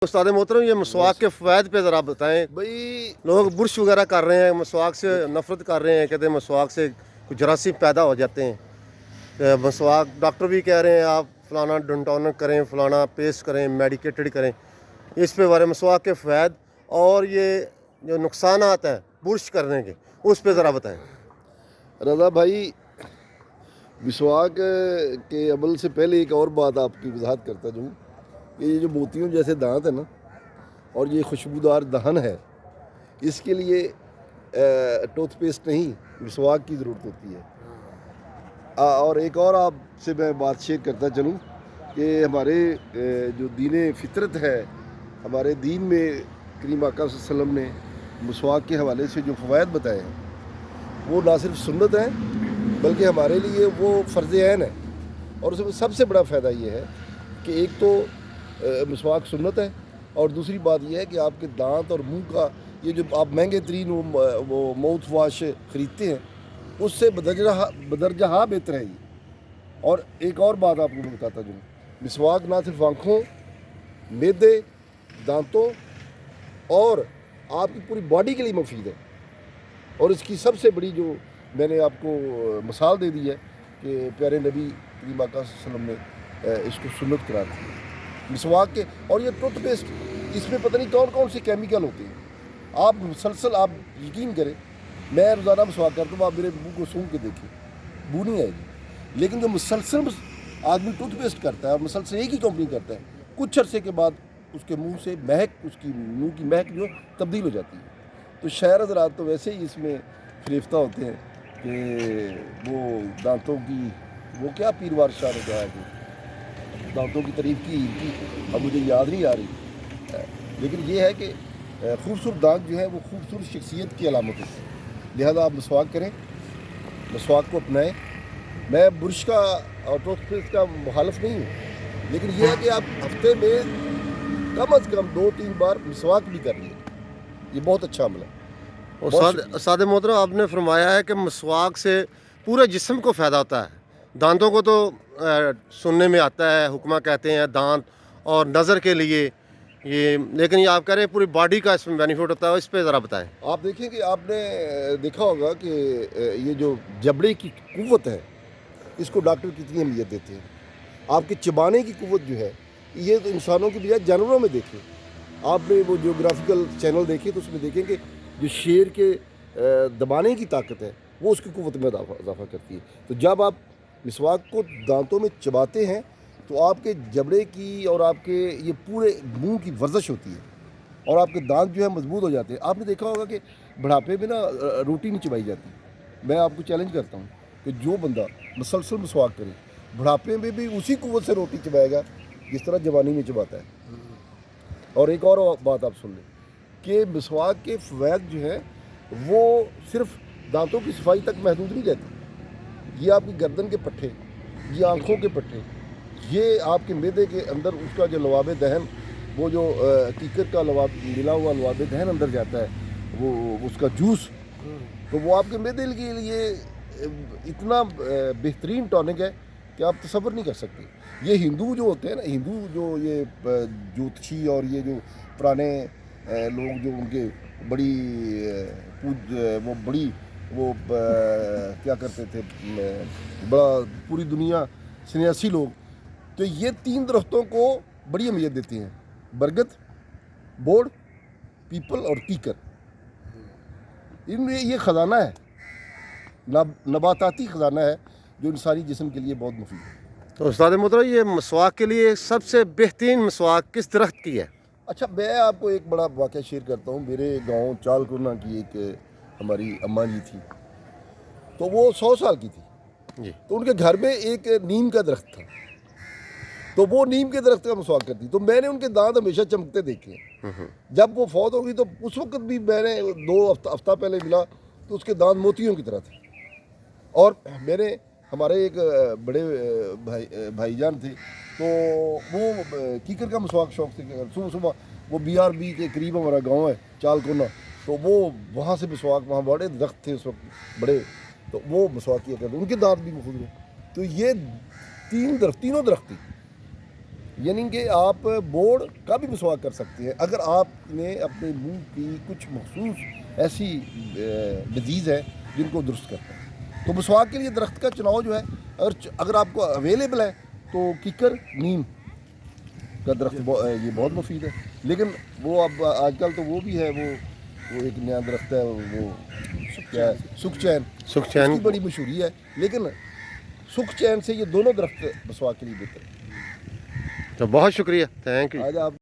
उस्ताद मोहतरम, ये मसवाक के फ़वाइद पे ज़रा बताएं। भाई लोग बुर्श वगैरह कर रहे हैं, मसवाक से नफ़रत कर रहे हैं, कहते हैं मसवाक से कुछ जरासीम पैदा हो जाते हैं। मसवाक डॉक्टर भी कह रहे हैं आप फलाना डंटोनक करें, फलाना पेस्ट करें, मेडिकेटेड करें। इस पे बारे मसवाक के फ़वाइद और ये जो नुकसानात हैं बुर्श करने के, उस पे ज़रा बताएं। रज़ा भाई, मिसवाक के अमल से पहले एक और बात आपकी वजाहत करता जाऊँ कि ये जो मोतियों जैसे दांत है ना, और ये खुशबूदार दहन है, इसके लिए टूथपेस्ट नहीं मिसवाक की ज़रूरत होती है। और एक और आपसे मैं बात शेयर करता चलूँ कि हमारे जो दीन फितरत है, हमारे दीन में करीम आका सल्लल्लाहु अलैहि वसल्लम ने मिसवाक के हवाले से जो फ़वाइद बताए हैं वो ना सिर्फ सुन्नत है बल्कि हमारे लिए वो फ़र्ज़ ऐन है। और उसमें सबसे बड़ा फ़ायदा ये है कि एक तो मिसवाक सुन्नत है, और दूसरी बात यह है कि आपके दांत और मुंह का ये जो आप महंगे तरीन वो माउथ वाश ख़रीदते हैं उससे बदरजहा बेहतर है ये। और एक और बात आपको मैं बताता जाऊँ, मिसवाक ना सिर्फ आँखों, मैदे, दांतों और आपकी पूरी बॉडी के लिए मुफीद है। और इसकी सबसे बड़ी जो मैंने आपको मिसाल दे दी है कि प्यारे नबी करीम आका सल्लल्लाहु अलैहि वसल्लम ने इसको सुन्नत करार दी मिसवाक के। और ये टूथपेस्ट, इसमें पता नहीं कौन कौन से केमिकल होते हैं। आप मुसलसल, आप यकीन करें, मैं रोज़ाना मिसवाक करता हूँ, आप मेरे मुँह को सूंघ के देखिए, बू नहीं आएगी। लेकिन जो मुसलसल आदमी टूथपेस्ट करता है और मुसलसल एक ही कंपनी करता है, कुछ अरसे के बाद उसके मुंह से महक, उसकी मुंह की महक जो तब्दील हो जाती है। तो शायर हज़रात तो वैसे ही इसमें फरेफ्ता होते हैं कि वो दांतों की, वो क्या पीरवार शार हो गया है, दांतों की तारीफ़ की इनकी अब मुझे याद नहीं आ रही। लेकिन ये है कि खूबसूरत दांत जो है वो खूबसूरत शख्सियत की अलामत है। लिहाजा आप मिसवाक करें, मिसवाक को अपनाएं। मैं बुरश का और टूथपेस्ट का मुखालिफ नहीं हूँ, लेकिन यह है कि आप हफ्ते में कम अज़ कम 2-3 बार मिसवाक भी कर लिए, ये बहुत अच्छा अमल है। उस्ताद मोहतरम, आपने फरमाया है कि मसवाक से पूरे जिस्म को फ़ायदा होता है। दांतों को तो सुनने में आता है, हुक्मा कहते हैं दांत और नज़र के लिए ये, लेकिन ये आप कह रहे हैं पूरी बॉडी का इसमें बेनिफिट होता है। इस पे ज़रा बताएं। आप देखें कि आपने देखा होगा कि ये जो जबड़े की कुव्वत है, इसको डॉक्टर कितनी अहमियत देते हैं। आपके चबाने की कुव्वत जो है, ये तो इंसानों की बजाय जानवरों में देखें। आपने वो जियोग्राफिकल चैनल देखे तो उसमें देखें कि जो शेर के दबाने की ताकत है वो उसकी कुव्वत में इजाफा करती है। तो जब आप मिसवाक को दांतों में चबाते हैं तो आपके जबड़े की और आपके ये पूरे मुंह की वर्जिश होती है और आपके दांत जो है मजबूत हो जाते हैं। आपने देखा होगा कि बुढ़ापे में ना रोटी नहीं चबाई जाती। मैं आपको चैलेंज करता हूँ कि जो बंदा मुसलसल मिसवाक करे, बुढ़ापे में भी उसी कुव्वत से रोटी चबाएगा जिस तरह जवानी में चबाता है। और एक और बात आप सुन लें कि मिसवाक के फ़वाइद जो है वो सिर्फ दांतों की सफाई तक महदूद नहीं रहती। ये आपकी गर्दन के पट्टे, ये आँखों के पट्टे, ये आपके मैदे के अंदर उसका जो लवाब दहन, वो जो कीकर का लवाब मिला हुआ लवाब दहन अंदर जाता है, वो उसका जूस, तो वो आपके मैदे के लिए इतना बेहतरीन टॉनिक है कि आप तसव्वुर नहीं कर सकते। ये हिंदू जो होते हैं ना, हिंदू जो ये ज्योतिषी और ये जो पुराने लोग जो उनके बड़ी वो बड़ी वो क्या करते थे, बड़ा पूरी दुनिया सन्यासी लोग, तो ये 3 दरख्तों को बड़ी अहमियत देते हैं: बरगद, बोड़, पीपल और कीकर। इनमें ये ख़जाना है, नबाताती ख़जाना है जो इंसानी जिस्म के लिए बहुत मुफीद है। तो उस्ताद मोहतरम, ये मसवाक के लिए सबसे बेहतरीन मसवाक किस दरख्त की है? अच्छा, मैं आपको एक बड़ा वाक़या शेयर करता हूँ। मेरे गांव चालकुरना की एक हमारी अम्मा जी थी, तो वो 100 साल की थी जी। तो उनके घर में एक नीम का दरख्त था, तो वो नीम के दरख्त का मसवाक करती। तो मैंने उनके दांत हमेशा चमकते देखे। जब वो फौत हो गई तो उस वक्त भी मैंने 2 हफ्ता पहले मिला तो उसके दांत मोतियों की तरह थे। और मेरे हमारे एक बड़े भाईजान थे, तो वो कीकर का मसवाक शौक से सुबह सुबह वो BRB के करीब हमारा गांव है चालकोना, तो वो वहाँ से मसवाक, वहाँ बड़े दरख्त थे उस वक्त बड़े, तो वो मसवाक किया करते, उनके दांत भी महफूज हुए। तो ये तीनों दरख्त थी। یعنی کہ آپ بورڈ کا بھی مسواک کر سکتے ہیں اگر آپ نے اپنے منہ کی کچھ مخصوص ایسی ڈیزیز ہے جن کو درست کرنا ہے تو مسواک کے لیے درخت کا چناؤ جو ہے اگر آپ کو اویلیبل ہے تو ککر نیم کا درخت یہ بہت مفید ہے لیکن وہ اب آج کل تو وہ بھی ہے وہ ایک نیا درخت ہے وہ کیا ہے سکھ چین سکھ چین اس کی بڑی مشہوری ہے لیکن سکھ چین سے یہ دونوں درخت مسواک کے لیے بہتر ہے تو بہت شکریہ، تھینک یو. آج آپ